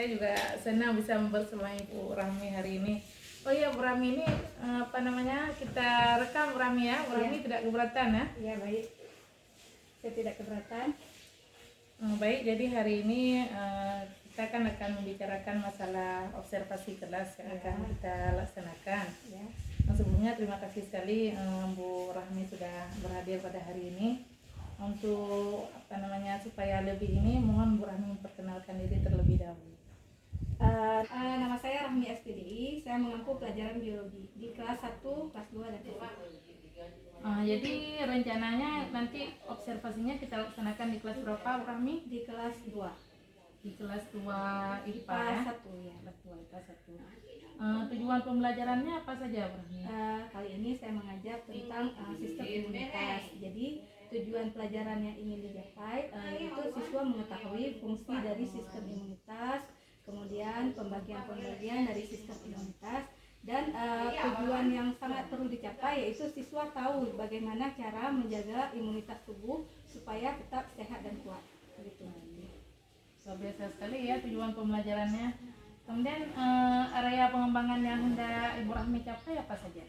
saya juga senang bisa membersamai Bu Rahmi hari ini. Oh iya, Bu Rahmi ini kita rekam Bu Rahmi ya. Bu Rahmi tidak keberatan ya? Iya, baik. Saya tidak keberatan. Baik, jadi hari ini kita akan membicarakan masalah observasi kelas yang akan kita laksanakan. Ya. Sebelumnya terima kasih sekali Bu Rahmi sudah berhadir pada hari ini. Untuk supaya lebih ini, mohon Bu Rahmi memperkenalkan diri terlebih dahulu. Nama saya Rahmi SPDI, saya mengampu pelajaran biologi di kelas 1, kelas 2, dan kelas 3. Jadi rencananya nanti observasinya kita laksanakan di kelas berapa Bu Rahmi? Di kelas 2. Di kelas 2 IPA ya? Kelas 1 ya. Kelas 2 IPA 1. Tujuan pembelajarannya apa saja Bu Rahmi? Kali ini saya mengajar tentang sistem imunitas. Jadi tujuan pelajaran yang ingin dicapai yaitu siswa mengetahui fungsi dari sistem imunitas, kemudian pembagian dari sistem imunitas, dan tujuan yang sangat perlu dicapai yaitu siswa tahu bagaimana cara menjaga imunitas tubuh supaya tetap sehat dan kuat. Begitu. Luar biasa sekali ya tujuan pembelajarannya. Kemudian area pengembangan yang hendak Ibu Rahmi capai apa saja?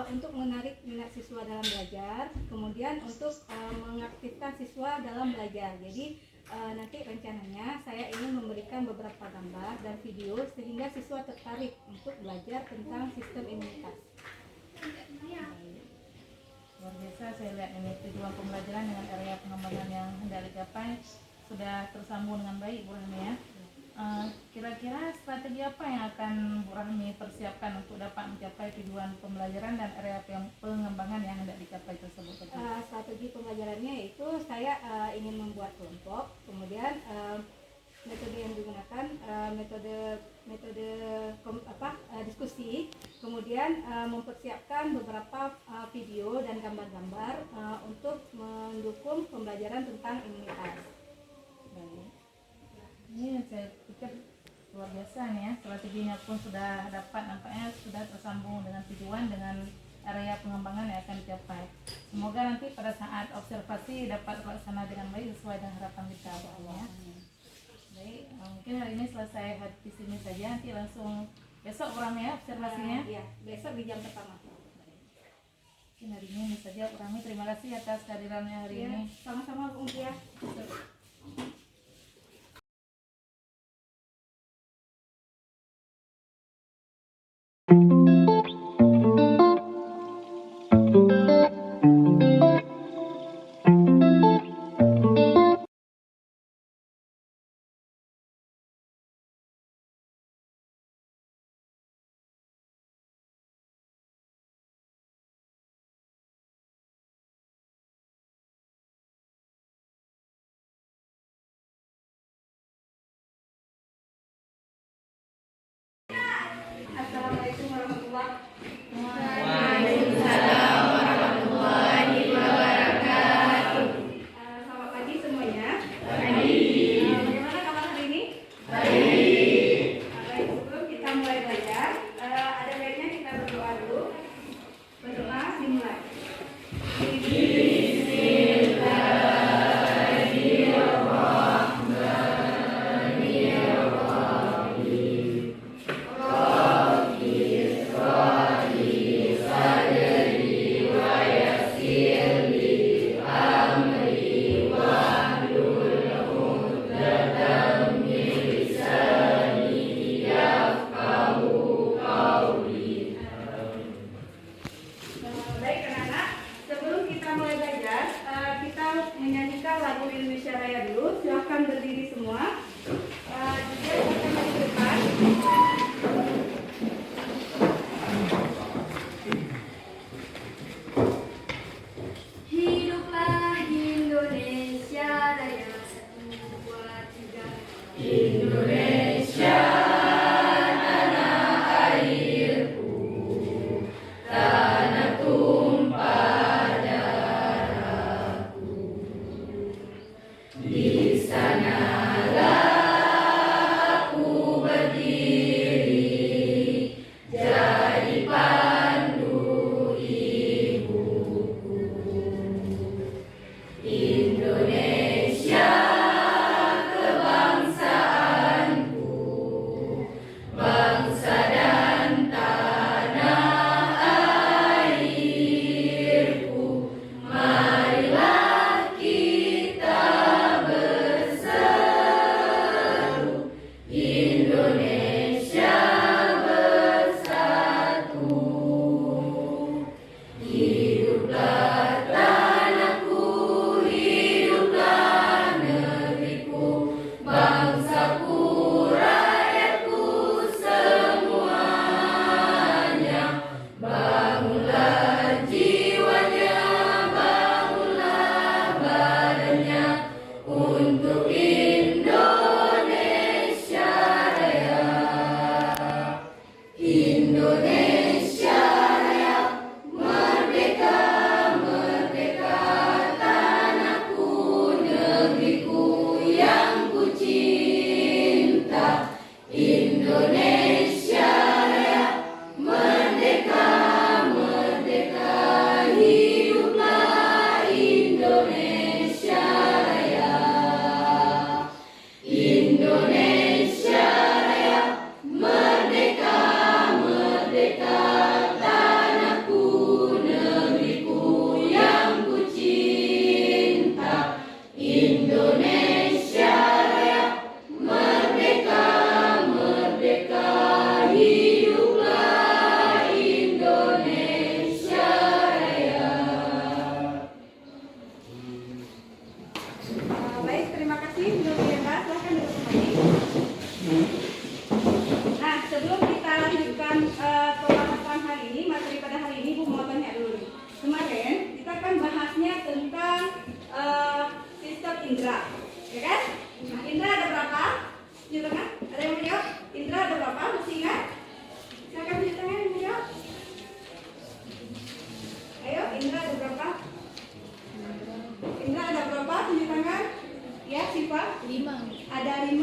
Untuk menarik minat siswa dalam belajar, kemudian untuk mengaktifkan siswa dalam belajar. Jadi nanti rencananya saya ingin memberikan beberapa gambar dan video sehingga siswa tertarik untuk belajar tentang sistem imunitas. Luar biasa, saya lihat ini tujuan pembelajaran dengan area pengembangan yang hendak dicapai sudah tersambung dengan baik Bu Rahmi ya. Kira-kira strategi apa yang akan Bu Rahmi persiapkan untuk dapat mencapai tujuan pembelajaran dan area pengembangan yang hendak dicapai tersebut? Strategi pembelajarannya itu saya ingin membuat kelompok, kemudian metode yang digunakan diskusi, kemudian mempersiapkan beberapa video dan gambar-gambar untuk mendukung pembelajaran tentang imunitas. Baik. Ini saya pikir luar biasa nih ya, strateginya pun sudah dapat, nampaknya sudah tersambung dengan tujuan dengan area pengembangan yang akan dicapai. Semoga nanti pada saat observasi dapat terlaksana dengan baik sesuai dengan harapan kita ya. Baik, mungkin hari ini selesai di sini saja, nanti langsung besok Bu Rahmi ya observasinya. Iya, besok di jam pertama. Mungkin hari ini saja Bu Rahmi, terima kasih atas kehadirannya hari ini. Sama-sama Bu Mutia. Assalamualaikum warahmatullahi wabarakatuh. Waalaikumsalam warahmatullahi wabarakatuh. Selamat pagi semuanya. Pagi. Bagaimana kabar hari ini? Baik. Baik, sebelum kita mulai belajar, ada baiknya kita berdoa dulu. Berdoa dimulai. Baik anak-anak, sebelum kita mulai belajar, kita menyanyikan lagu Indonesia Raya dulu. Silahkan berdiri semua. Juga akan maju ke depan. Hiduplah Indonesia Raya, 1, 2, 3. Indonesia tanah airku, tanah tumpah darahku. Di sanalah aku berdiri, jadi pandu ibuku. Indonesia kebangsaanku, Baik, terima kasih Bu Yenta. Silahkan duduk kembali. Nah, sebelum kita lanjutkan pembahasan hari ini, materi pada hari ini, Bu mau tanya dulu nih. Kemarin kita kan bahasnya tentang sistem indera, ya kan? Nah, indera ada berapa? Tunjuk tangan. Ada yang mau jawab? Indera ada berapa? Masih ingat? Silakan tunjuk tangan yang mau jawab. Ayo, indera ada berapa? Indra ada berapa? Tunjuk tangan. Ya, Siva? 5. Ada 5.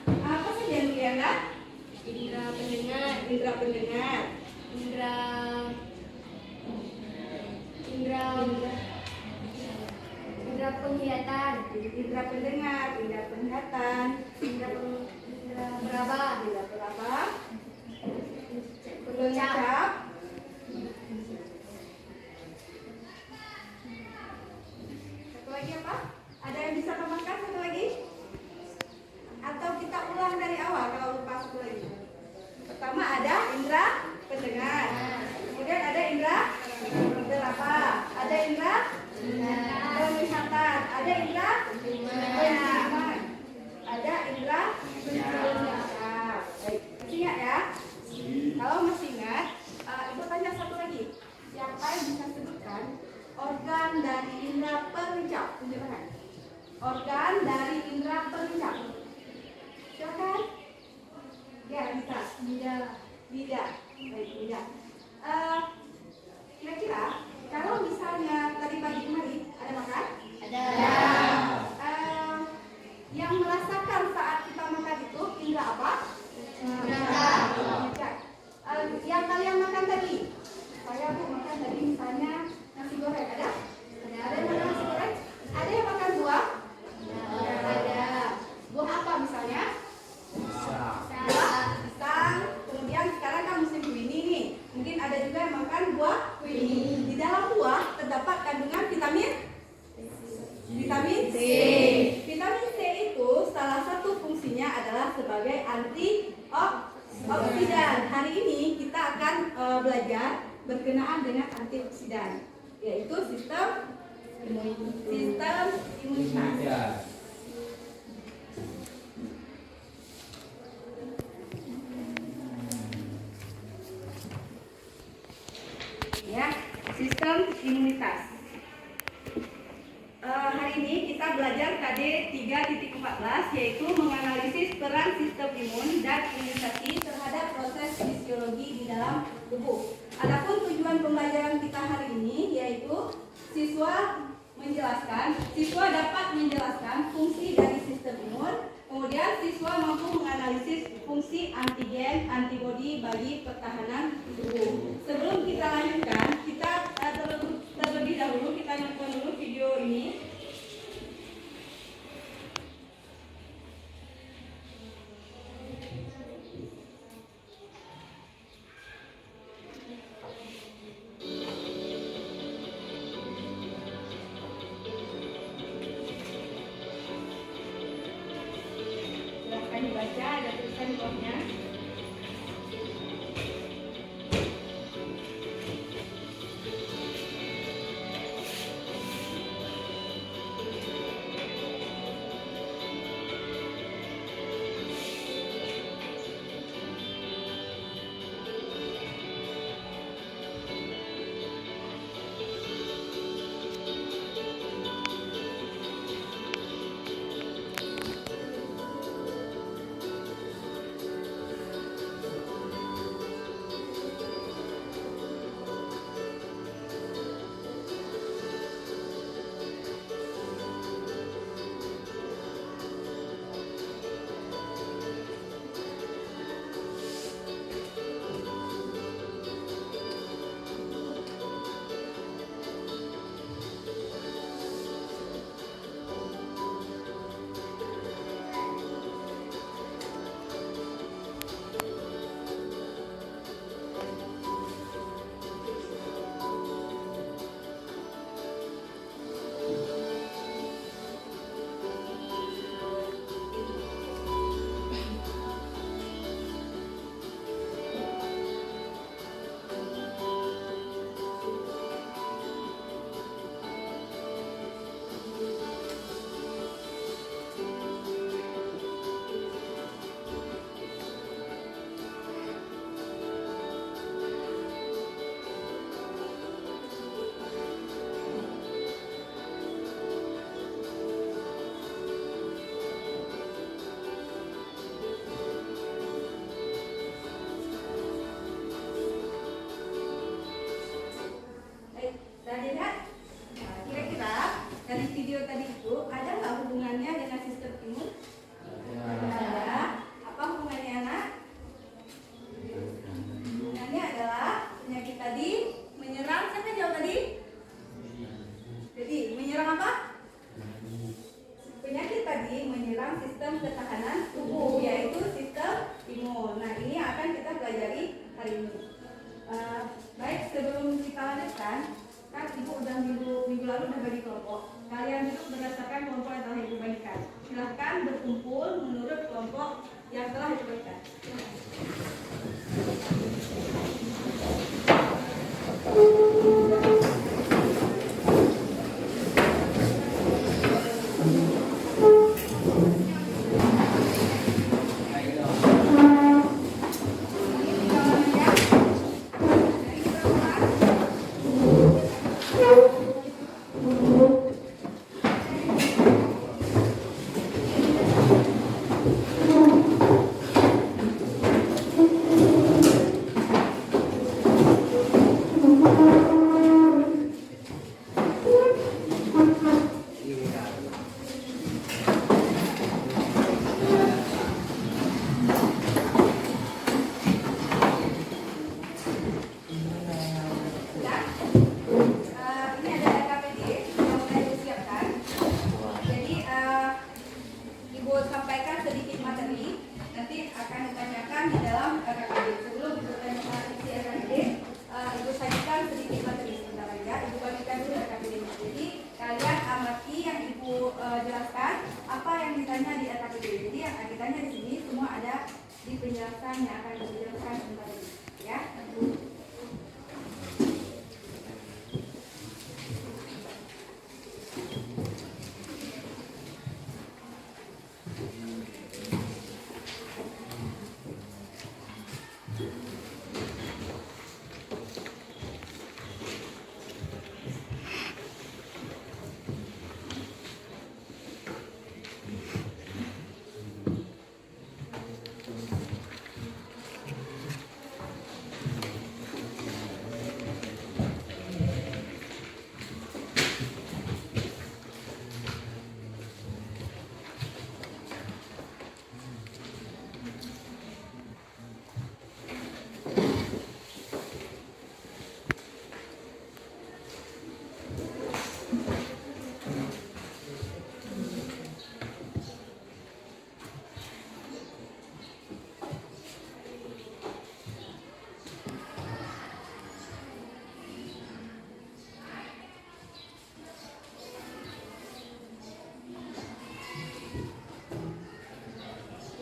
Apa saja yang Liana? Indra pendengar, Indra pendengar, indra penglihatan, indra pendengar, indra penglihatan, indra peraba, indra peraba, pengucap, satu lagi apa? Ada yang bisa tambahkan satu lagi? Atau kita ulang dari awal kalau lupa satu lagi? Pertama ada indra pendengar, kemudian ada indra peraba, ada indra penglihatan, ada indra penciuman, ada indra penciuman. Baik, masih ingat ya? Kalau masih ingat, ibu tanya satu lagi. Siapa yang bisa sebutkan organ dari indra perencap? Tunjuk tangan. Organ dari indra perencap. Silakan. Ya, bisa. Lidah. Baik, lidah. Kira-kira kalau misalnya tadi pagi kemarin ada makan? ada Yang merasakan saat kita makan itu indra apa? Indra. Yang kalian makan tadi, saya Bu makan tadi misalnya nasi goreng, ada? Ada yang makan nasi goreng? Ada yang makan buah? Ada. Buah apa misalnya? Buah pisang. Kemudian sekarang kan musim kuini nih. Mungkin ada juga yang makan buah kuini. Di dalam buah terdapat kandungan vitamin C. Vitamin C itu salah satu fungsinya adalah sebagai antioksidan. Hari ini kita akan belajar berkenaan dengan antioksidan, yaitu sistem imunitas. Ya, sistem imunitas. Hari ini kita belajar KD 3.14, yaitu menganalisis peran sistem imun dan imunisasi terhadap proses fisiologi di dalam tubuh. Adapun tujuan pembelajaran kita hari ini yaitu siswa dapat menjelaskan fungsi dari sistem imun, kemudian siswa mampu menganalisis fungsi antigen, antibodi bagi pertahanan tubuh. Sebelum kita lanjutkan, kita terlebih dahulu kita nonton dulu video ini. Silahkan dibaca, ada tulisan di bawahnya. tubuh, yaitu sistem imun. Nah, ini yang akan kita pelajari hari ini. Baik, sebelum kita lanjutkan, kan Ibu udah minggu lalu udah bagi kelompok. Kalian itu berdasarkan kelompok yang telah Ibu bagikan. Silahkan berkumpul menurut kelompok yang telah Ibu bagikan. Ini ada RKPD yang sudah disiapkan. Jadi Ibu sampaikan sedikit materi, nanti akan ditanyakan di dalam RKPD. Sebelum Ibu tanyakan isi RKPD, Ibu sajikan sedikit materi sebentar aja. Ibu bagikan dulu RKPD. Jadi kalian amati yang Ibu jelaskan apa yang ditanya di RKPD. Jadi yang akan ditanya di sini semua ada di penjelasan yang akan dijelaskan sebentar ini. Ya.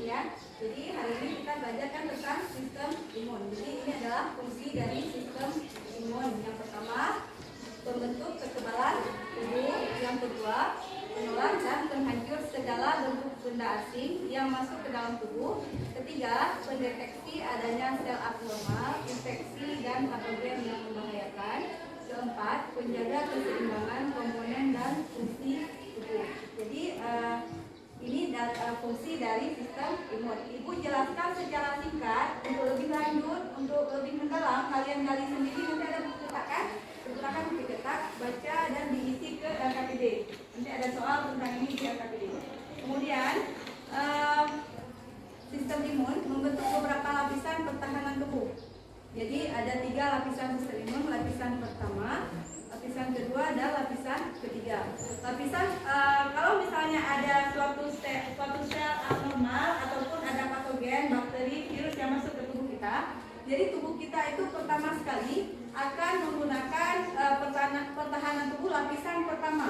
Ya, jadi hari ini kita belajarkan tentang sistem imun. Jadi ini adalah fungsi dari sistem imun. Yang pertama, pembentuk kekebalan tubuh. Yang kedua, menolak dan menghancur segala bentuk benda asing yang masuk ke dalam tubuh. Ketiga, pendeteksi adanya sel abnormal, infeksi dan patogen yang membahayakan. Keempat, penjaga keseimbangan komponen dan fungsi tubuh. Jadi ini fungsi dari sistem imun. Ibu jelaskan secara singkat. Untuk lebih lanjut, untuk lebih mendalam, kalian gali sendiri. Nanti ada buku cetakan, silakan dicetak, baca dan diisi ke RKPD. Nanti ada soal tentang ini di RKPD. Kemudian sistem imun membentuk beberapa lapisan pertahanan tubuh. Jadi ada 3 lapisan sistem imun. Lapisan pertama, lapisan kedua, dan lapisan ketiga. Lapisan kalau misalnya ada suatu sel abnormal ataupun ada patogen, bakteri, virus yang masuk ke tubuh kita, jadi tubuh kita itu pertama sekali akan menggunakan pertahanan tubuh lapisan pertama.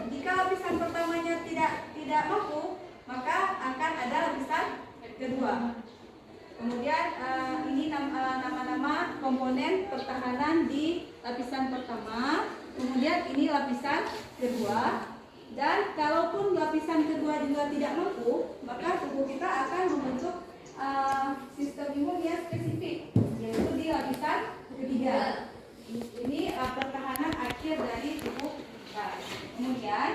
Jika lapisan pertamanya tidak mampu, maka akan ada lapisan kedua. Kemudian ini nama-nama komponen pertahanan di lapisan pertama. Kemudian ini lapisan kedua. Dan kalaupun lapisan kedua juga tidak mampu, maka tubuh kita akan membentuk sistem imun yang spesifik, yaitu di lapisan ketiga. Ini pertahanan akhir dari tubuh kita. Kemudian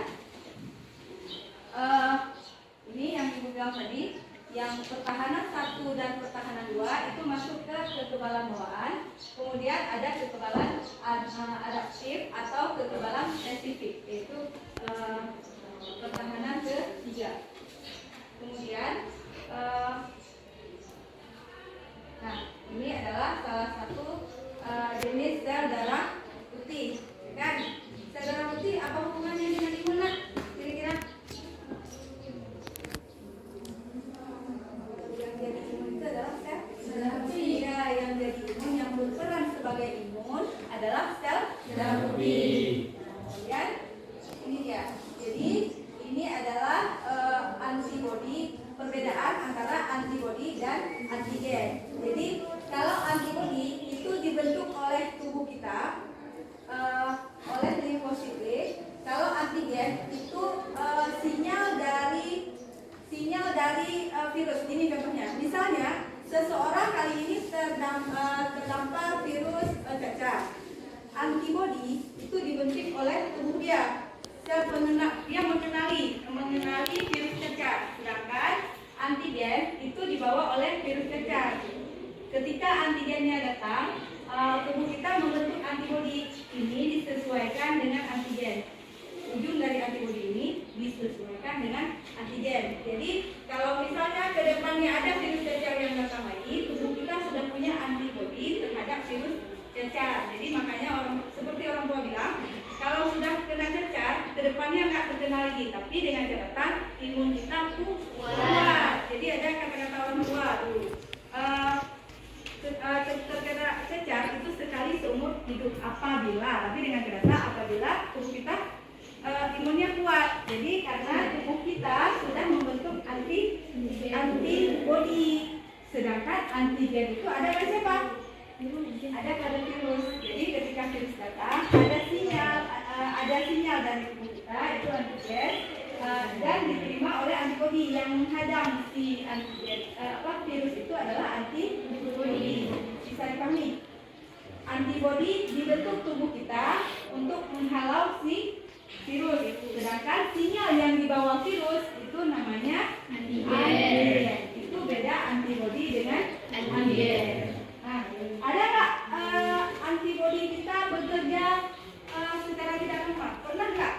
ini yang Ibu bilang tadi, yang pertahanan 1 dan pertahanan 2 itu masuk ke kekebalan bawaan. Kemudian ada kekebalan adaptif atau kekebalan spesifik, yaitu pertahanan ketiga. Kemudian nah, ini adalah salah satu jenis sel darah putih, kan? Sel darah putih apa hubungannya dengan imun, nak? Kira-kira? antigen. Jadi kalau antibodi itu dibentuk oleh tubuh kita oleh limfosit B. Kalau antigen itu sinyal dari virus. Ini contohnya. Misalnya seseorang kali ini terdampar virus cacar. Antibodi itu dibentuk oleh tubuh dia. Dia mengenali virus cacar. Sedangkan antigen itu dibawa oleh virus cacar. Ketika antigennya datang, tubuh kita membentuk antibodi. Ini disesuaikan dengan antigen. Ujung dari antibodi ini disesuaikan dengan antigen. Jadi kalau misalnya ke depannya ada virus cacar yang datang lagi, tubuh kita sudah punya antibodi terhadap virus cacar. Jadi makanya seperti orang tua bilang, kalau sudah kena cacar, ke depannya nggak terkena lagi. Tapi dengan catatan imun kita kuat. Jadi ada kata-kata orang tua dulu. Terkena cacar itu sekali seumur hidup apabila, tapi dengan catatan apabila tubuh kita imunnya kuat. Jadi karena tubuh kita sudah membentuk antibodi. Sedangkan antigen itu ada pada siapa? Ada pada virus. Jadi ketika virus datang, ada sinyal dari tubuh kita itu antigen dan diterima oleh antibodi yang menghadang si virus itu adalah antibodi. Bisa dipahami? Antibodi dibentuk tubuh kita untuk menghalau si virus. Sedangkan sinyal yang dibawa virus itu namanya antigen. Itu beda antibodi dengan antigen. Nah, ada nggak antibodi kita bekerja secara tidak normal? Pernah nggak?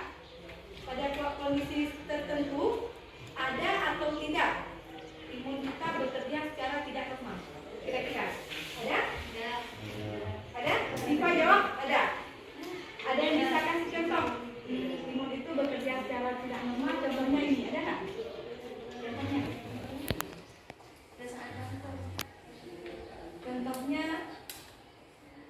Pada kondisi tertentu ada atau tidak imun kita bekerja secara tidak normal? Kira-kira ada? Ada? Diva jawab ada. Ada yang bisa kasih contoh? Imun itu bekerja secara tidak normal. Contohnya ini ada nggak? Contohnya? Contohnya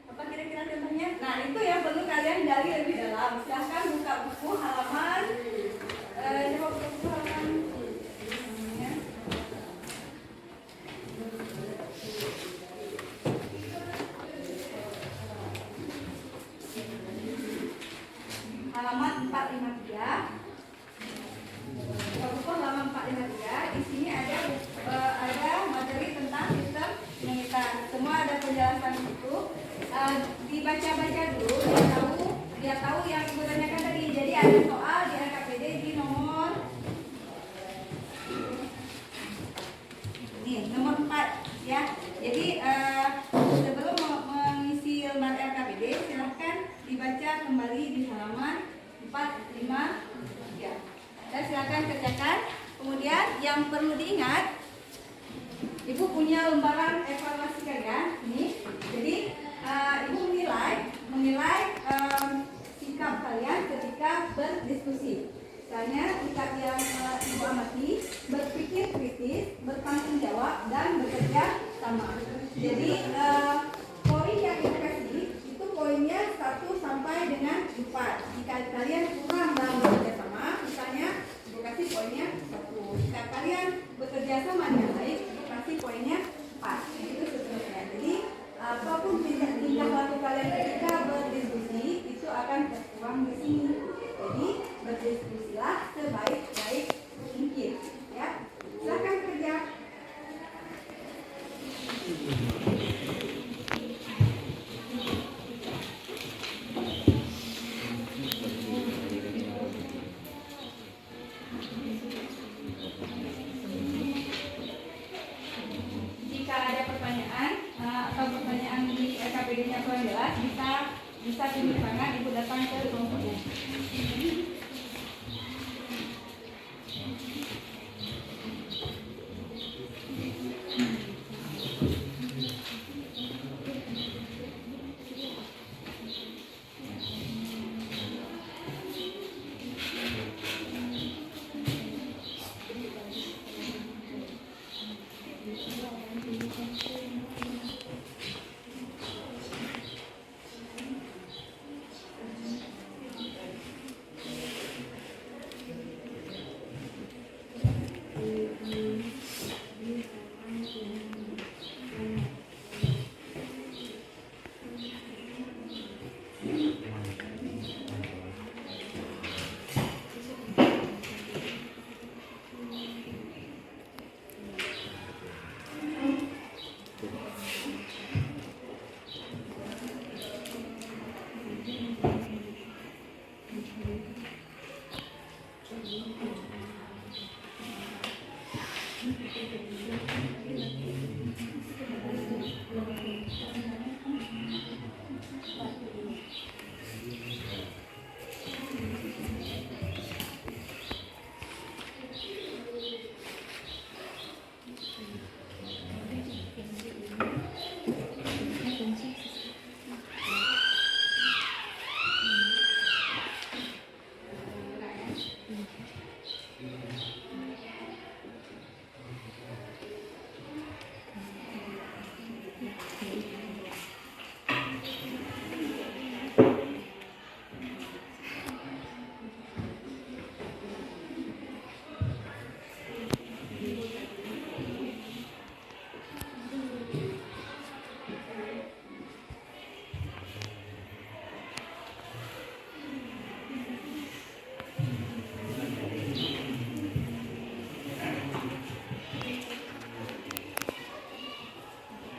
apa kira-kira contohnya? Nah itu yang perlu kalian gali lebih dalam. Silahkan buka buku halaman halaman 453. Buku halaman 453. Di sini ada materi tentang sistem imunitas. Semua ada penjelasan itu. Dibaca-baca dulu biar tahu yang ibu tanyakan tadi. Jadi ada soal di LKPD di nomor 4 ya. Jadi sebelum mengisi lembar LKPD silahkan dibaca kembali di halaman 453 dan silakan kerjakan. Kemudian yang perlu diingat, ibu punya lembaran evaluasi kalian ini. Jadi ibu menilai sikap kalian ketika berdiskusi. Misalnya sikap yang ibu amati, berpikir kritis, bertanggung jawab dan bekerja sama. Jadi poin yang ibu kasih itu poinnya 1 sampai dengan 4. Jika kalian kurang dalam bekerja sama, misalnya ibu kasih poinnya 1. Jika kalian bekerja sama dengan baik, ibu kasih poinnya 4. Itu seterusnya. Jadi apapun tingkah laku kalian ketika berdiskusi itu akan tertuang di sini. Jadi berdiskusilah sebaik-baik mungkin, ya. Silakan kerja. Jika ada pertanyaan atau pertanyaan di LKPD-nya kurang jelas, bisa tunjuk tangan, ibu datang ke kelompoknya.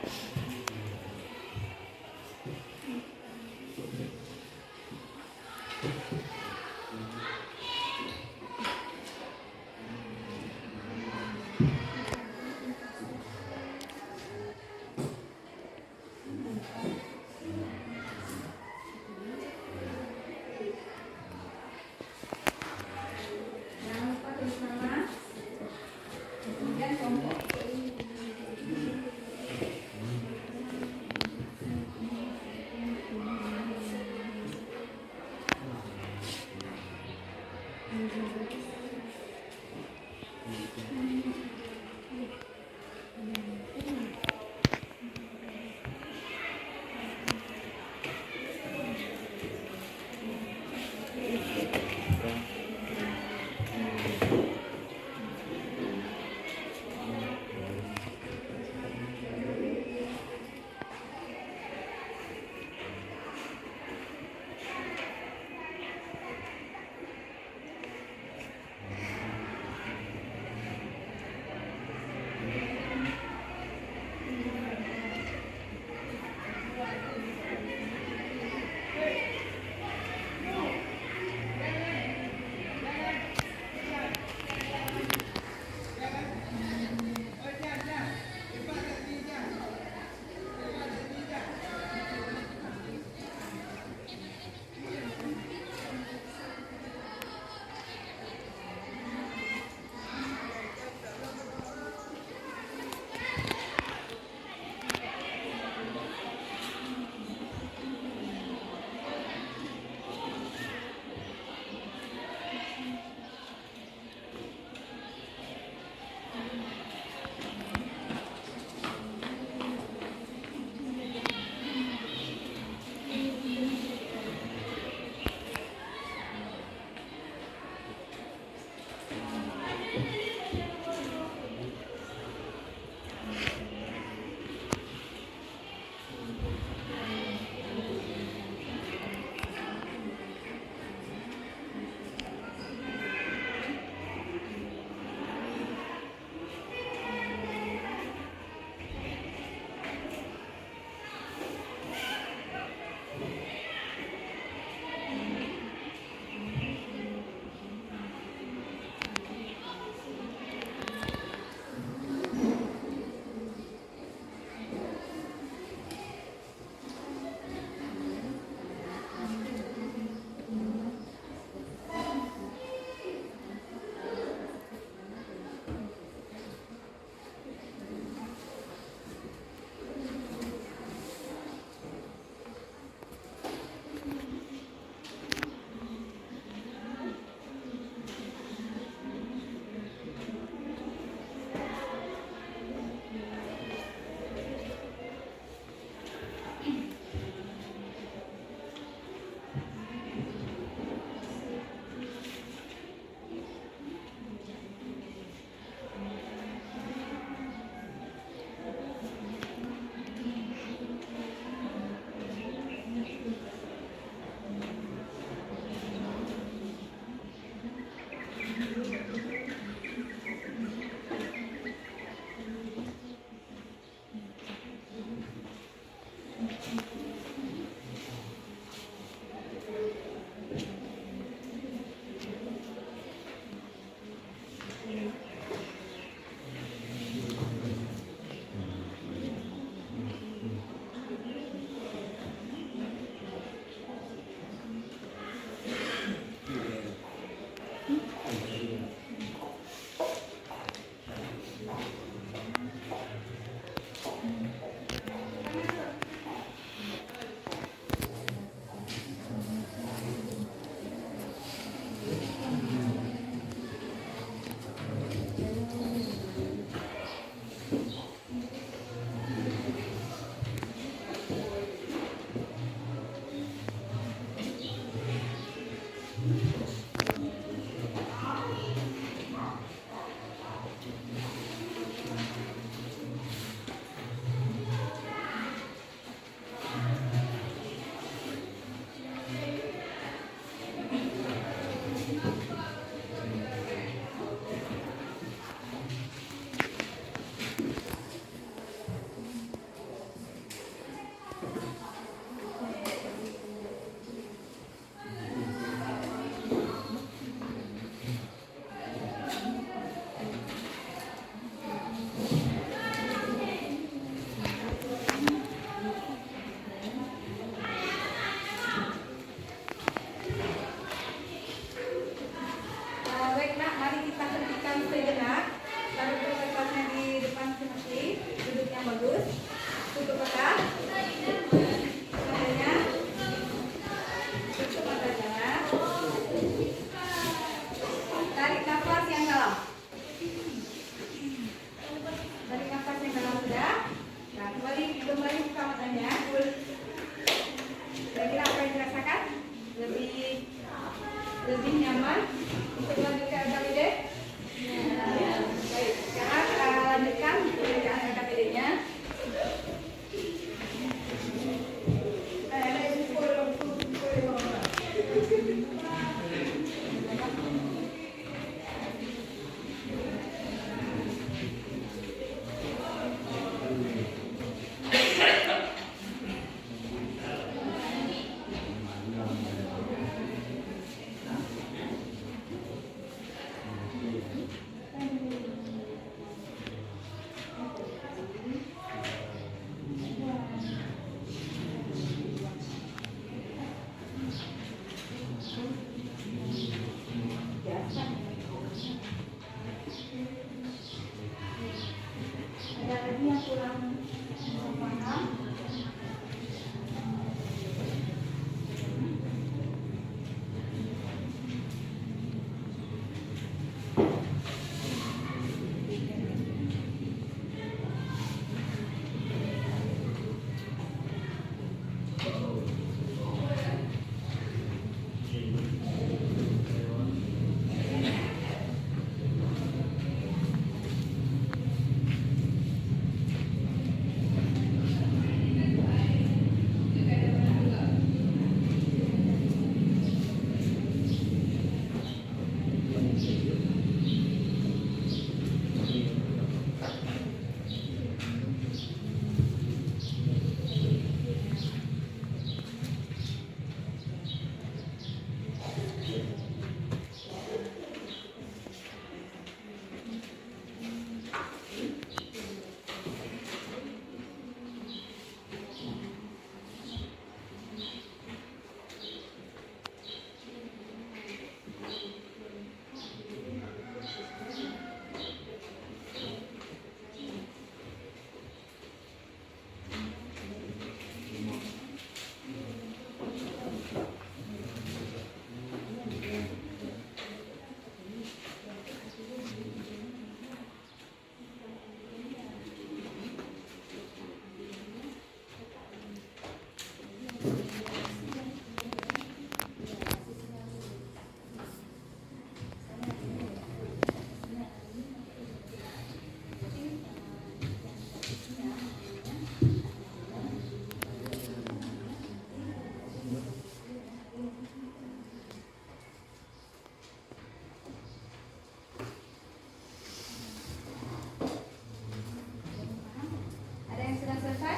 Jangan lupa tulis nama. Kemudian kelompok. kurang paham. Ada yang sudah selesai?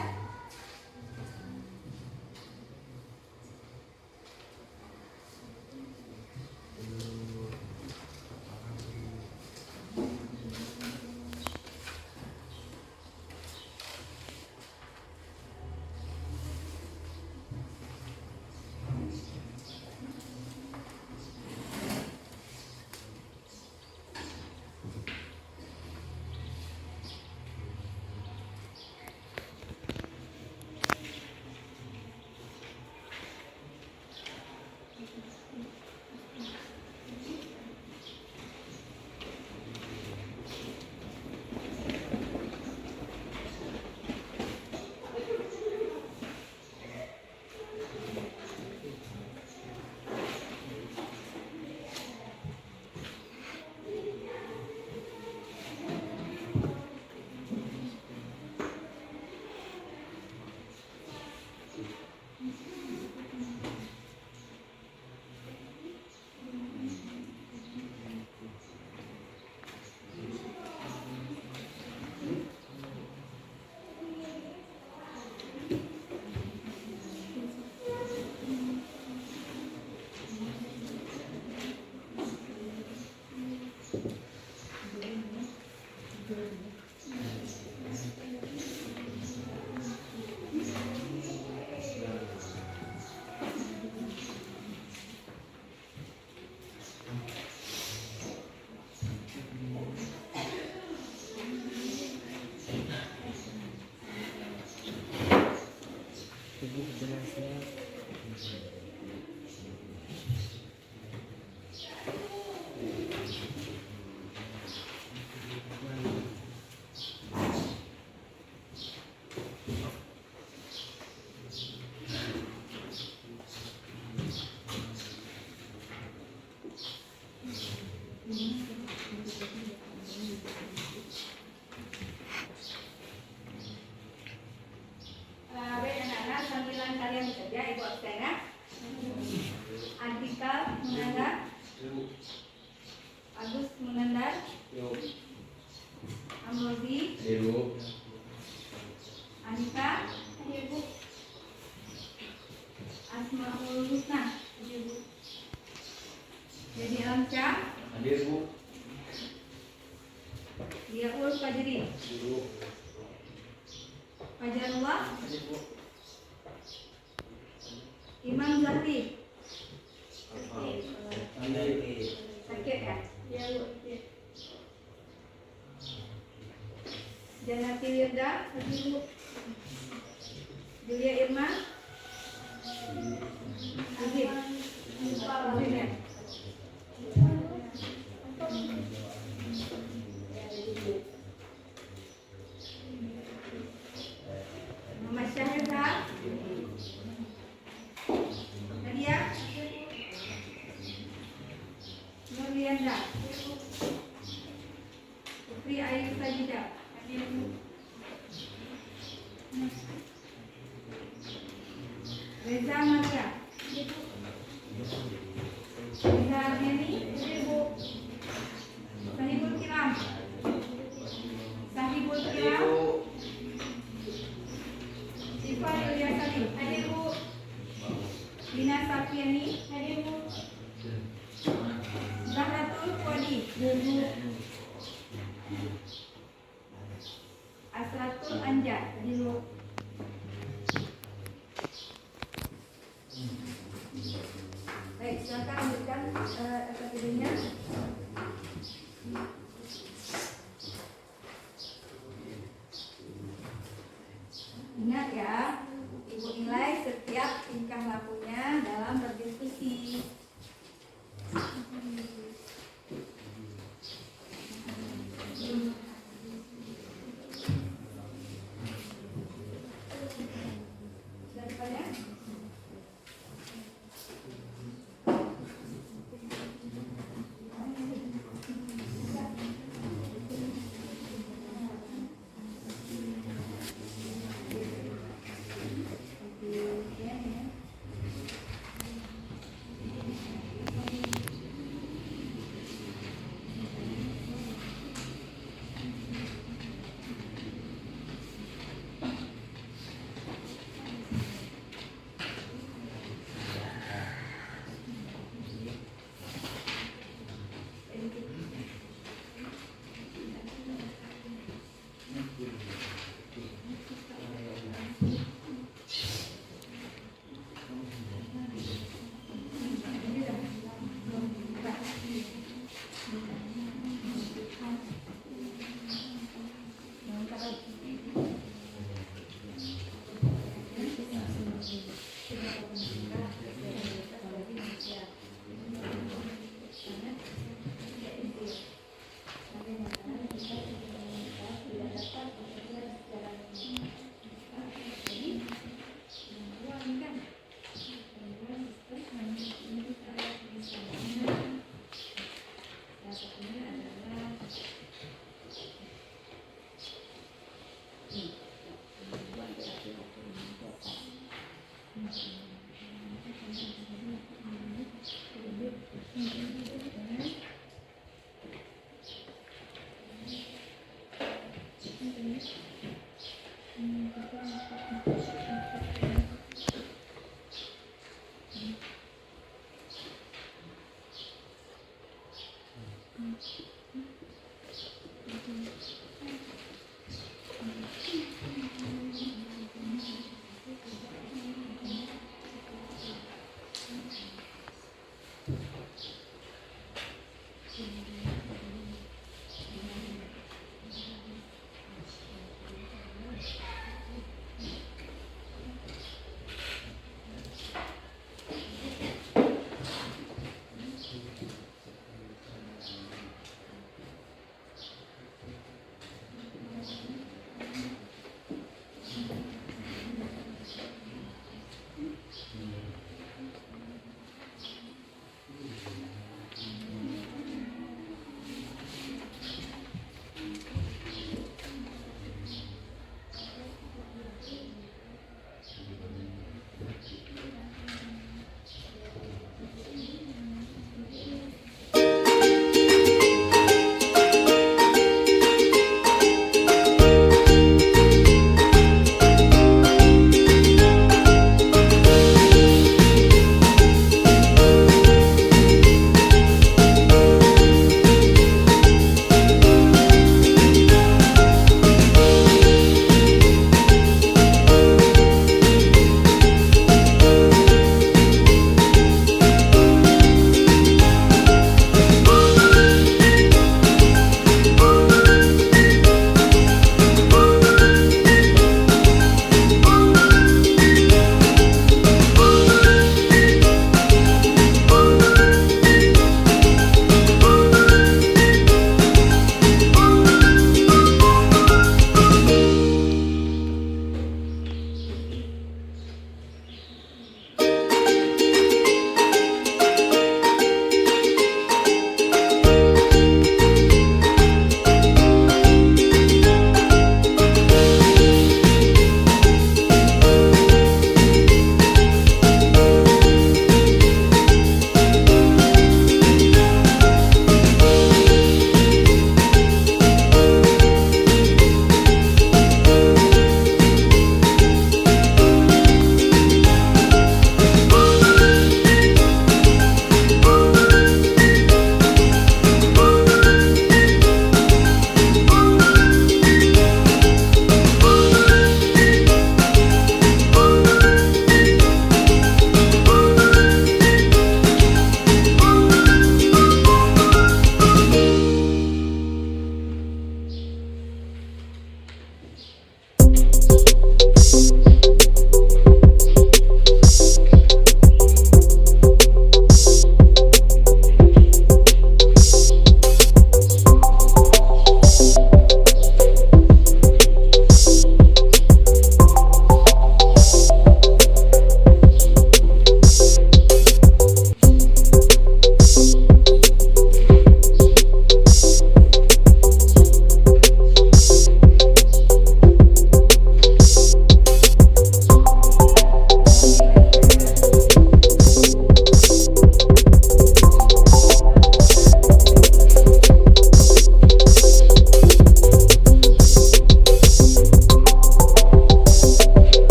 Baik anak-anak, sambilan kalian bekerja, Ibu abstena. Andika Munandar, Agus Munandar, Amrozi, Andika, Ibu, Asmaul Husna, Ibu, Dedi Alamsyah, Diaul Fajri, Fajarullah, Imam Zahri. Sakit ya? Janati Reza, Ibu. Julia Irma. Azim. Azim ya. Muhammad Syahriza. Nadia. Nurlianda. Putri Ayu Sajidah. Reza Maria. Reza Armeni. Sahibul Kiram. Sahibul Kiram. Sifa Yulia Salim. Hadir Bu. Dina Safiani. Hadir Bu. Zahratul Wadi. Asratul Anja. Hadir Bu. Baik, silakan lanjutkan SPP-nya. Ingat ya, Ibu nilai setiap tingkah lakunya dalam berdiskusi. Silakan ya.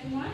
semua?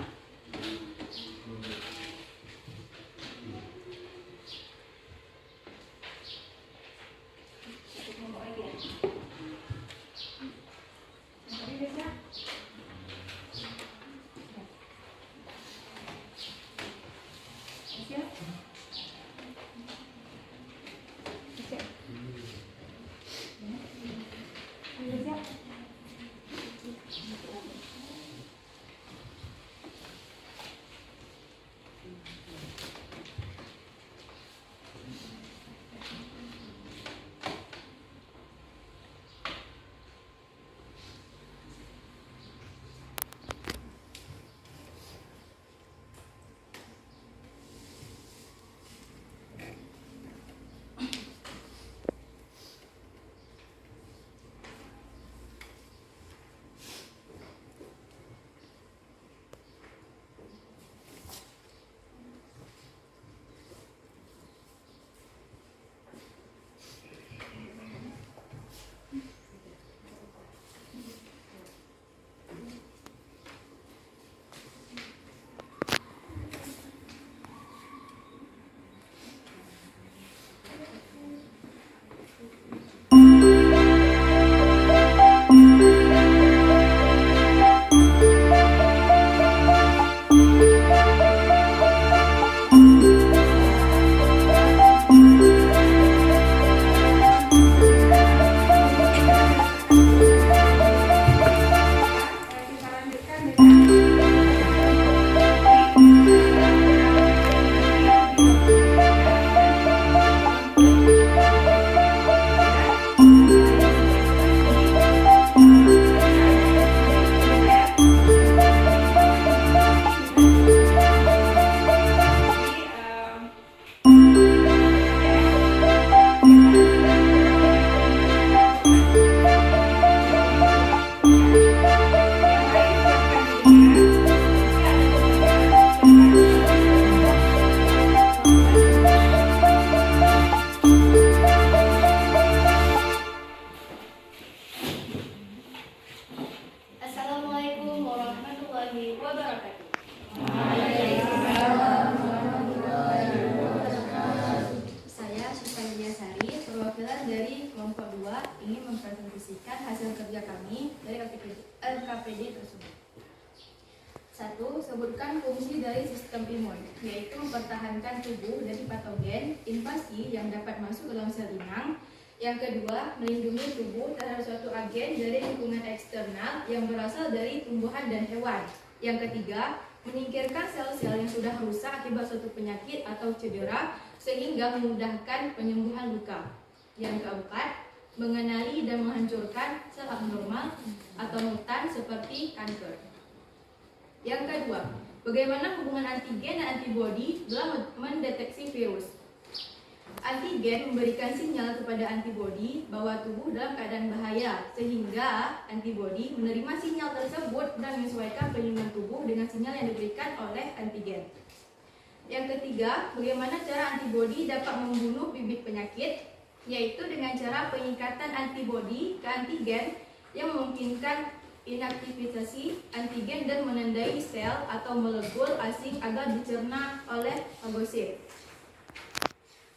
Assalamualaikum warahmatullahi wabarakatuh. Saya Syifa Widyasari, perwakilan dari kelompok 2 ingin mempresentasikan hasil kerja kami dari LKPD tersebut. 1. Sebutkan fungsi dari sistem imun, yaitu mempertahankan tubuh dari patogen, invasi yang dapat masuk ke dalam sel inang. Yang kedua, melindungi tubuh terhadap suatu agen dari lingkungan eksternal yang berasal dari tumbuhan dan hewan. Yang ketiga, menyingkirkan sel-sel yang sudah rusak akibat suatu penyakit atau cedera sehingga memudahkan penyembuhan luka. Yang keempat, mengenali dan menghancurkan sel abnormal atau mutan seperti kanker. Yang kedua, bagaimana hubungan antigen dan antibodi dalam mendeteksi virus. Antigen memberikan sinyal kepada antibodi bahwa tubuh dalam keadaan bahaya, sehingga antibodi menerima sinyal tersebut dan menyesuaikan perlindungan tubuh dengan sinyal yang diberikan oleh antigen. Yang ketiga, bagaimana cara antibodi dapat membunuh bibit penyakit, yaitu dengan cara pengikatan antibodi ke antigen yang memungkinkan inaktivisasi antigen dan menandai sel atau molekul asing agar dicerna oleh fagosit.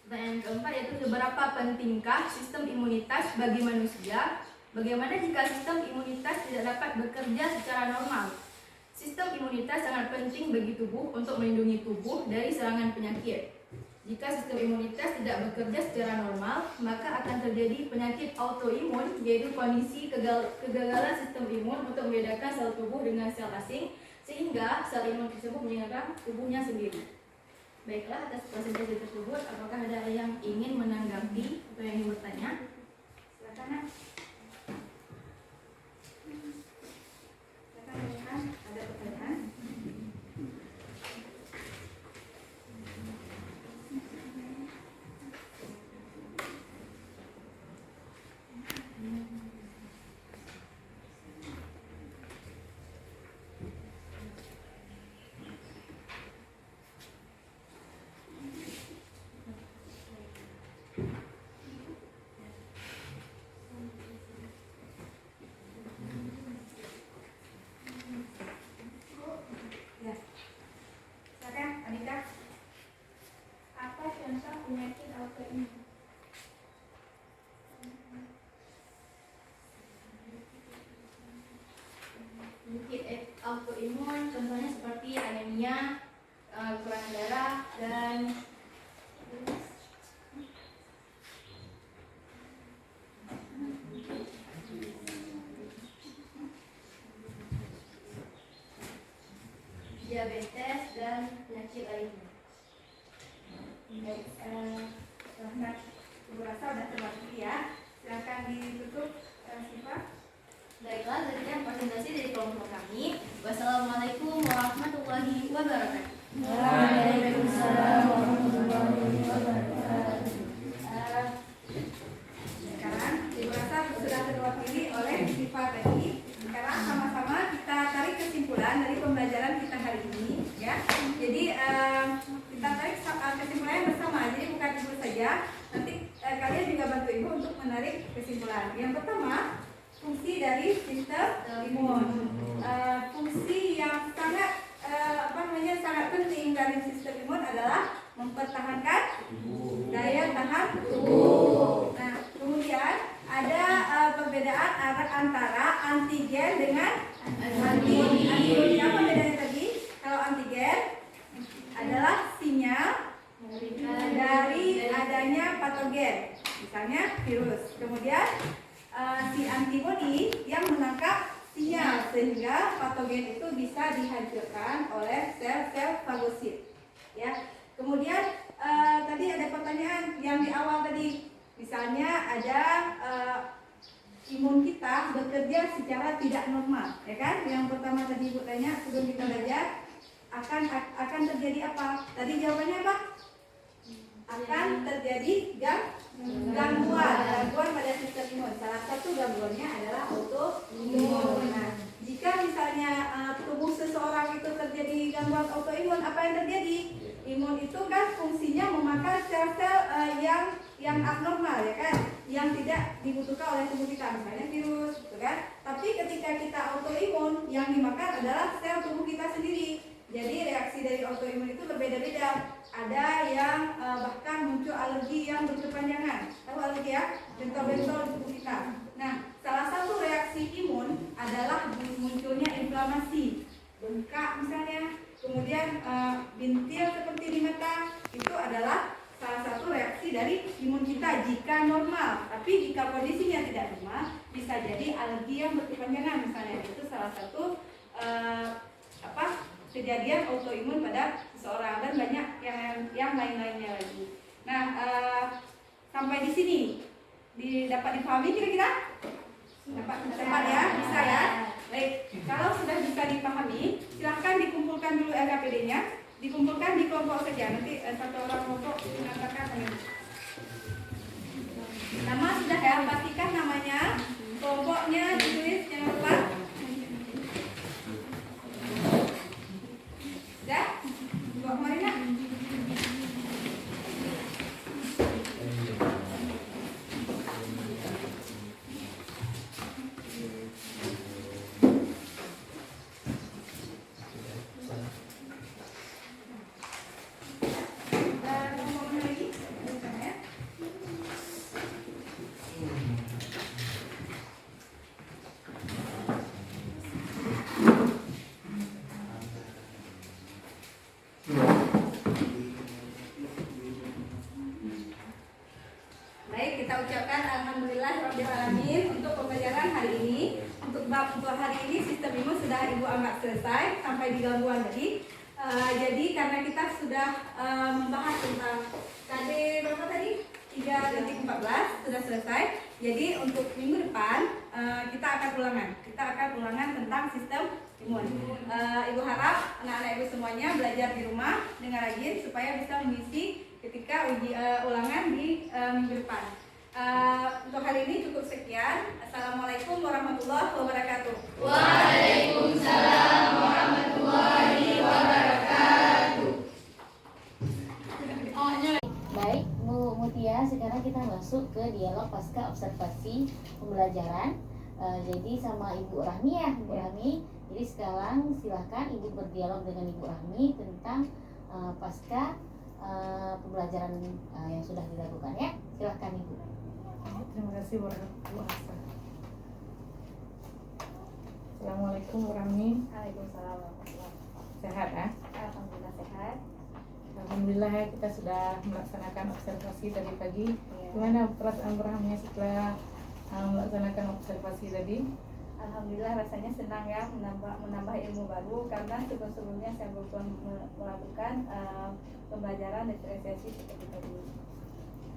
Dan yang keempat yaitu seberapa pentingkah sistem imunitas bagi manusia? Bagaimana jika sistem imunitas tidak dapat bekerja secara normal? Sistem imunitas sangat penting bagi tubuh untuk melindungi tubuh dari serangan penyakit. Jika sistem imunitas tidak bekerja secara normal, maka akan terjadi penyakit autoimun, yaitu kondisi kegagalan sistem imun untuk membedakan sel tubuh dengan sel asing, sehingga sel imun tersebut menyerang tubuhnya sendiri. Baiklah, atas presentasi tersebut, apakah ada yang ingin menanggapi atau yang ingin bertanya? Silakan, Nak. Silakan, ada pertanyaan? contohnya seperti anemia, kekurangan darah, dan diabetes dan penyakit lainnya. Baik, silahkan Ibu Rasa udah terwakili ya. Silahkan ditutup, Syifa. Baiklah, sekian presentasi dari kelompok kami. Wassalamualaikum warahmatullahi wabarakatuh. Waalaikumsalam warahmatullahi wabarakatuh. Sekarang Ibu Rasa sudah terwakili oleh Syifa tadi. Sekarang sama-sama kita tarik kesimpulan dari pembelajaran kita hari ini, ya. Jadi kita tarik kesimpulannya bersama. Jadi bukan Ibu saja. Nanti kalian juga bantu Ibu untuk menarik kesimpulan. Yang pertama, fungsi dari sistem imun. Fungsi yang sangat sangat penting dari sistem imun adalah mempertahankan daya tahan tubuh. Nah, kemudian ada perbedaan antara antigen dengan antibodi. Apa bedanya tadi? Kalau antigen adalah sinyal dari adanya patogen, misalnya virus. Kemudian si antibodi yang menangkap sinyal sehingga patogen itu bisa dihancurkan oleh sel-sel fagosit. Ya. Kemudian tadi ada pertanyaan yang di awal tadi, misalnya ada imun kita bekerja secara tidak normal, ya kan? Yang pertama tadi Ibu tanya sebelum kita belajar akan terjadi apa? Tadi jawabannya apa? Akan terjadi gangguan pada sistem imun. Salah satu gangguannya adalah autoimun. Nah, jika misalnya tubuh seseorang itu terjadi gangguan autoimun, apa yang terjadi? Imun itu kan fungsinya memakan sel-sel yang abnormal, ya kan? Yang tidak dibutuhkan oleh tubuh kita, misalnya virus, gitu kan? Tapi ketika kita autoimun, yang dimakan adalah sel tubuh kita sendiri. Jadi reaksi dari autoimun itu berbeda-beda. Ada yang bahkan muncul alergi yang berkepanjangan. Tahu alergi ya? Bentol-bentol di tubuh kita. Nah, salah satu reaksi imun adalah munculnya inflamasi, bengkak misalnya, kemudian bintil seperti di mata. Itu adalah salah satu reaksi dari imun kita jika normal. Tapi jika kondisinya tidak normal, bisa jadi alergi yang berkepanjangan misalnya. Itu salah satu kejadian autoimun pada seseorang, dan banyak yang lain-lainnya lagi. Nah, sampai di sini dapat dipahami kira-kira? Dapat ya, bisa ya. Baik, kalau sudah bisa dipahami, silahkan dikumpulkan dulu LKPD-nya, dikumpulkan di kelompok saja. Nanti satu orang kelompok mengantarkan kami. Nama sudah ya, pastikan namanya, kelompoknya ditulis, jangan lupa. Sudah? Buat Marina? Selesai sampai di gangguan tadi. Jadi karena kita sudah membahas tentang KD berapa tadi? 3.14 sudah selesai. Jadi untuk minggu depan kita akan ulangan tentang sistem imun. Ibu harap anak-anak ibu semuanya belajar di rumah dengan rajin supaya bisa mengisi ketika ulangan di minggu depan. Untuk hari ini cukup sekian. Assalamualaikum warahmatullahi wabarakatuh. Waalaikumsalam warahmatullahi wabarakatuh. Baik, Bu Mutia, sekarang kita masuk ke dialog pasca observasi pembelajaran. Jadi sama Ibu Rahmi ya, Ibu Rahmi. Jadi sekarang silahkan Ibu berdialog dengan Ibu Rahmi tentang pasca pembelajaran yang sudah dilakukan ya. Silahkan Ibu. Terima kasih warahmatullahi wabarakatuh. Assalamualaikum warahmatullahi wabarakatuh. Waalaikumsalam warahmatullahi wabarakatuh. sehat ya. Alhamdulillah sehat. Alhamdulillah ya, kita sudah melaksanakan observasi tadi pagi. Ya. Gimana perasaan Burhami setelah melaksanakan observasi tadi? Alhamdulillah rasanya senang ya, menambah ilmu baru, karena sebelumnya saya belum melakukan pembelajaran diferensiasi seperti tadi.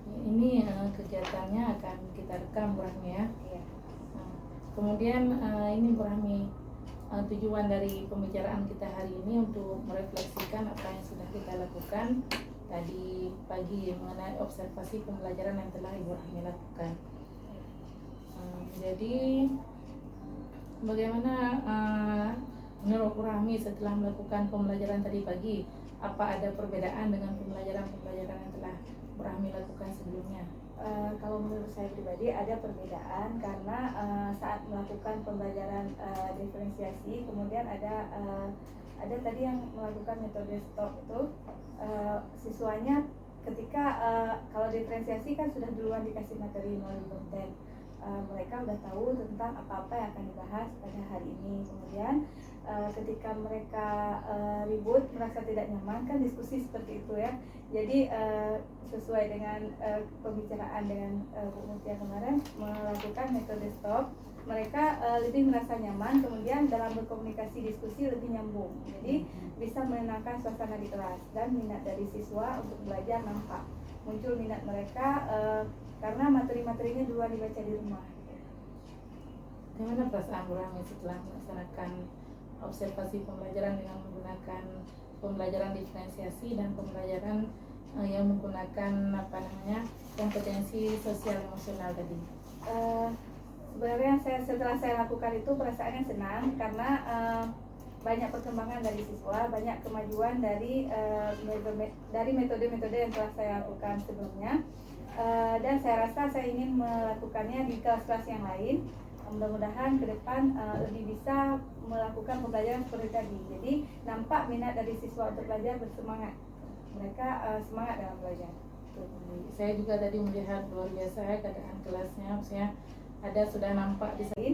Ini kegiatannya akan kita rekam Burhami ya. Iya. Kemudian ini Burhami, tujuan dari pembicaraan kita hari ini untuk merefleksikan apa yang sudah kita lakukan tadi pagi mengenai observasi pembelajaran yang telah Ibu Rahmi lakukan. Jadi bagaimana menurut Bu Rahmi setelah melakukan pembelajaran tadi pagi, apa ada perbedaan dengan pembelajaran yang telah Bu Rahmi lakukan sebelumnya? Kalau menurut saya pribadi ada perbedaan, karena saat melakukan pembelajaran diferensiasi, kemudian ada tadi yang melakukan metode stop itu, siswanya ketika kalau diferensiasi kan sudah duluan dikasih materi melalui konten. Mereka udah tahu tentang apa-apa yang akan dibahas pada hari ini. Kemudian ketika mereka ribut, merasa tidak nyaman, kan diskusi seperti itu ya. Jadi sesuai dengan pembicaraan dengan Bu Mutia kemarin, melakukan metode stop, mereka lebih merasa nyaman, kemudian dalam berkomunikasi diskusi lebih nyambung. Jadi bisa menenangkan suasana di kelas, dan minat dari siswa untuk belajar nampak. Muncul minat mereka karena materi-materinya duluan dibaca di rumah. Bagaimana perasaan Bu Rahmi setelah melaksanakan observasi pembelajaran dengan menggunakan pembelajaran diferensiasi dan pembelajaran yang menggunakan kompetensi sosial emosional tadi? Sebenarnya setelah saya lakukan itu perasaannya senang, karena banyak perkembangan dari siswa, banyak kemajuan dari metode-metode yang telah saya lakukan sebelumnya. Dan saya rasa saya ingin melakukannya di kelas-kelas yang lain. Mudah-mudahan ke depan lebih bisa melakukan pembelajaran seperti tadi. Jadi nampak minat dari siswa untuk belajar, bersemangat. Mereka semangat dalam belajar. Saya juga tadi melihat luar biasa ya keadaan kelasnya, maksudnya ada sudah nampak di sini.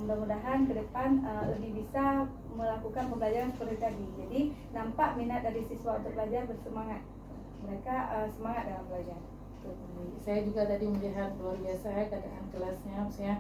Mudah-mudahan ke depan lebih bisa melakukan pembelajaran seperti tadi. Jadi nampak minat dari siswa untuk belajar, bersemangat. Mereka semangat dalam belajar. Saya juga tadi melihat luar biasa ya keadaan kelasnya, maksudnya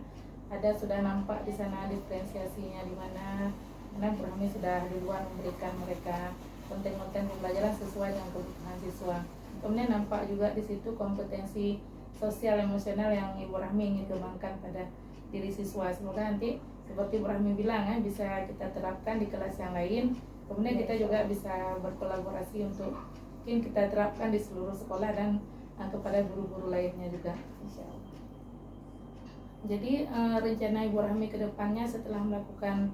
ada sudah nampak di sana diferensiasinya, di mana Bu Rahmi sudah duluan memberikan mereka konten-konten pembelajaran sesuai dengan kebutuhan siswa. Kemudian nampak juga di situ kompetensi sosial emosional yang Ibu Rahmi ingin kembangkan pada diri siswa. Semoga nanti seperti Bu Rahmi bilang ya, bisa kita terapkan di kelas yang lain. Kemudian kita juga bisa berkolaborasi untuk mungkin kita terapkan di seluruh sekolah dan kepada guru-guru lainnya juga. Jadi rencana Ibu Rahmi ke depannya setelah melakukan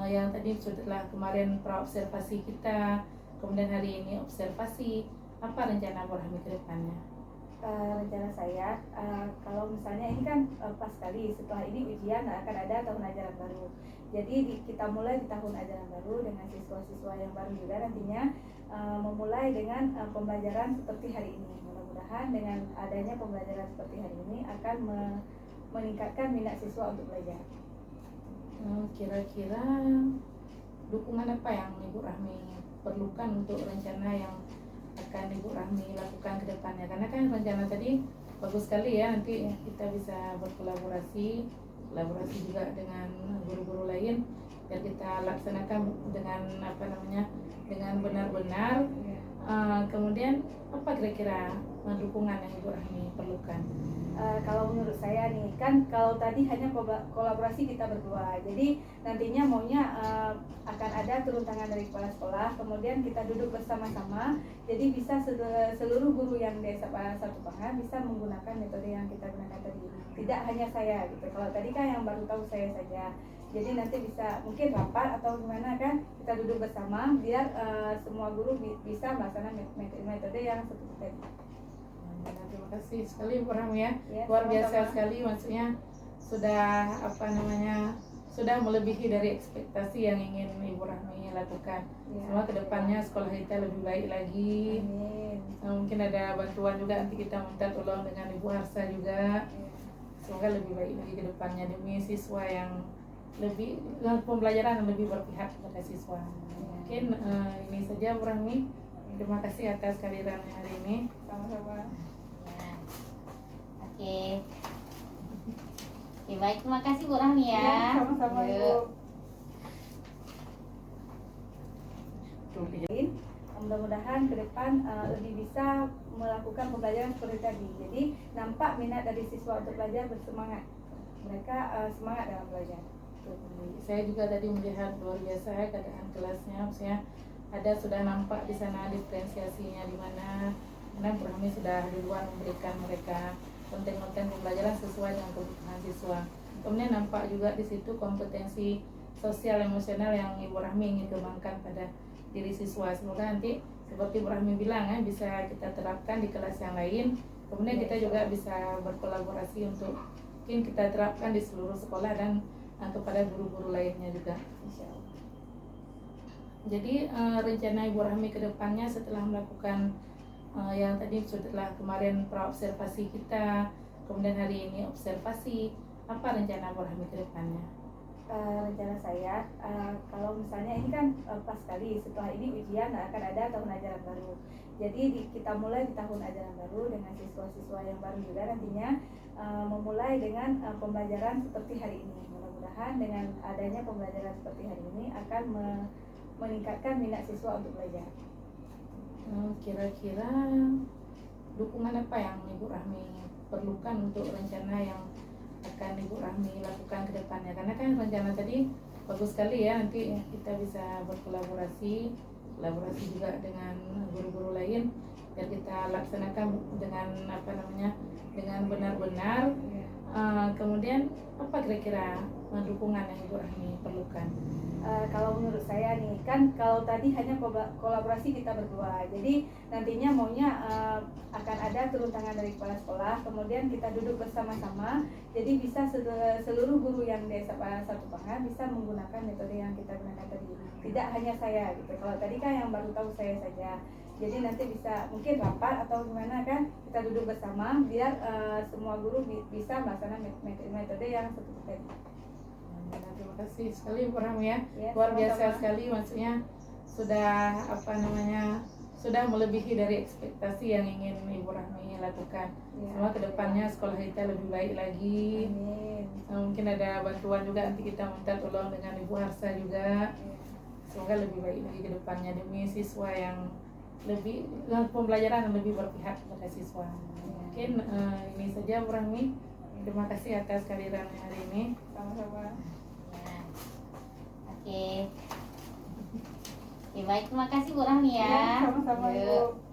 yang tadi setelah kemarin pra-observasi kita, kemudian hari ini observasi, apa rencana Bu Rahmi ke depannya? Rencana saya, kalau misalnya ini kan pas sekali setelah ini ujian akan ada tahun ajaran baru. Jadi kita mulai di tahun ajaran baru dengan siswa-siswa yang baru juga nantinya memulai dengan pembelajaran seperti hari ini. Mudah-mudahan dengan adanya pembelajaran seperti hari ini akan meningkatkan minat siswa untuk belajar. Kira-kira dukungan apa yang Ibu Rahmi perlukan untuk rencana yang akan Ibu Rahmi lakukan ke depannya? Karena kan rencana tadi bagus sekali ya, nanti kita bisa berkolaborasi juga dengan guru-guru lain biar kita laksanakan dengan dengan benar-benar. Kemudian apa kira-kira dukungan yang Ibu Rahmi perlukan? Kalau menurut saya nih, kan kalau tadi hanya kolaborasi kita berdua, jadi nantinya maunya akan ada turun tangan dari kepala sekolah, kemudian kita duduk bersama-sama, jadi bisa seluruh guru yang di satu pangan bisa menggunakan metode yang kita gunakan tadi, tidak hanya saya gitu. Kalau tadi kan yang baru tahu saya saja, jadi nanti bisa mungkin rapat atau gimana kan, kita duduk bersama biar semua guru bisa melaksanakan metode yang seperti tadi. Terima kasih sekali Bu Rahmi ya, Ya, luar biasa sama-sama. sekali, maksudnya sudah sudah melebihi dari ekspektasi yang ingin Ibu Rahmi lakukan. Ya. Semoga kedepannya sekolah kita lebih baik lagi. Amin. Mungkin ada bantuan juga, nanti kita minta tolong dengan Ibu Harsa juga. Ya. Semoga lebih baik lagi ke depannya demi siswa yang lebih pembelajaran yang lebih berpihak kepada siswa. Mungkin ini saja Bu Rahmi. Terima kasih atas kehadirannya hari ini. Sama-sama. Ya. Oke. Oke, baik, terima kasih Bu Rahmi ya. Ya, sama-sama Yuk. Ibu. Mudah-mudahan ke depan lebih bisa melakukan pembelajaran seperti tadi. Jadi nampak minat dari siswa untuk belajar, bersemangat. Mereka semangat dalam belajar. Saya juga tadi melihat luar biasa ya keadaan kelasnya, maksudnya ada sudah nampak di sana diferensiasinya di mana Bu Rahmi sudah duluan memberikan mereka konten-konten pembelajaran sesuai dengan kebutuhan siswa. Kemudian nampak juga di situ kompetensi sosial emosional yang Ibu Rahmi ingin kembangkan pada diri siswa. Semoga nanti seperti Bu Rahmi bilang ya, bisa kita terapkan di kelas yang lain. Kemudian kita juga bisa berkolaborasi untuk mungkin kita terapkan di seluruh sekolah dan kepada guru-guru lainnya juga. Jadi rencana Ibu Rahmi ke depannya setelah melakukan yang tadi setelah kemarin pra-observasi kita, kemudian hari ini observasi, apa rencana Bu Rahmi ke depannya? Rencana saya kalau misalnya ini kan pas sekali setelah ini ujian akan ada tahun ajaran baru. Jadi kita mulai di tahun ajaran baru dengan siswa-siswa yang baru juga nantinya memulai dengan pembelajaran seperti hari ini. Mudah-mudahan dengan adanya pembelajaran seperti hari ini akan meningkatkan minat siswa untuk belajar. Kira-kira dukungan apa yang Ibu Rahmi perlukan untuk rencana yang akan Ibu Rahmi lakukan ke depannya? Karena kan rencana tadi bagus sekali ya, nanti kita bisa berkolaborasi juga dengan guru-guru lain biar kita laksanakan dengan dengan benar-benar. Kemudian apa kira-kira dukungan yang Ibu Rahmi perlukan? Kalau menurut saya nih, kan kalau tadi hanya kolaborasi kita berdua, jadi nantinya maunya akan ada turun tangan dari kepala sekolah, kemudian kita duduk bersama-sama, jadi bisa seluruh guru yang di satu Pangan bisa menggunakan metode yang kita gunakan tadi, tidak hanya saya gitu. Kalau tadi kan yang baru tahu saya saja, jadi nanti bisa mungkin rapat atau gimana kan, kita duduk bersama biar semua guru bisa melaksanakan metode yang seperti tadi. Terima kasih sekali Bu Rahmi ya, Ya, luar biasa sama-sama. sekali, maksudnya sudah sudah melebihi dari ekspektasi yang ingin Ibu Rahmi lakukan. Ya. Semoga kedepannya sekolah kita lebih baik lagi. Amin. Mungkin ada bantuan juga, nanti kita minta tolong dengan Ibu Harsa juga. Ya. Semoga lebih baik lagi kedepannya demi siswa yang lebih pembelajaran yang lebih berpihak kepada siswa. Mungkin ini saja Bu Rahmi. Terima kasih atas kehadirannya hari ini. Sama-sama. Ya. Oke. Oke, baik, terima kasih Bu Rahmi ya. Sama-sama Yuk. Ibu.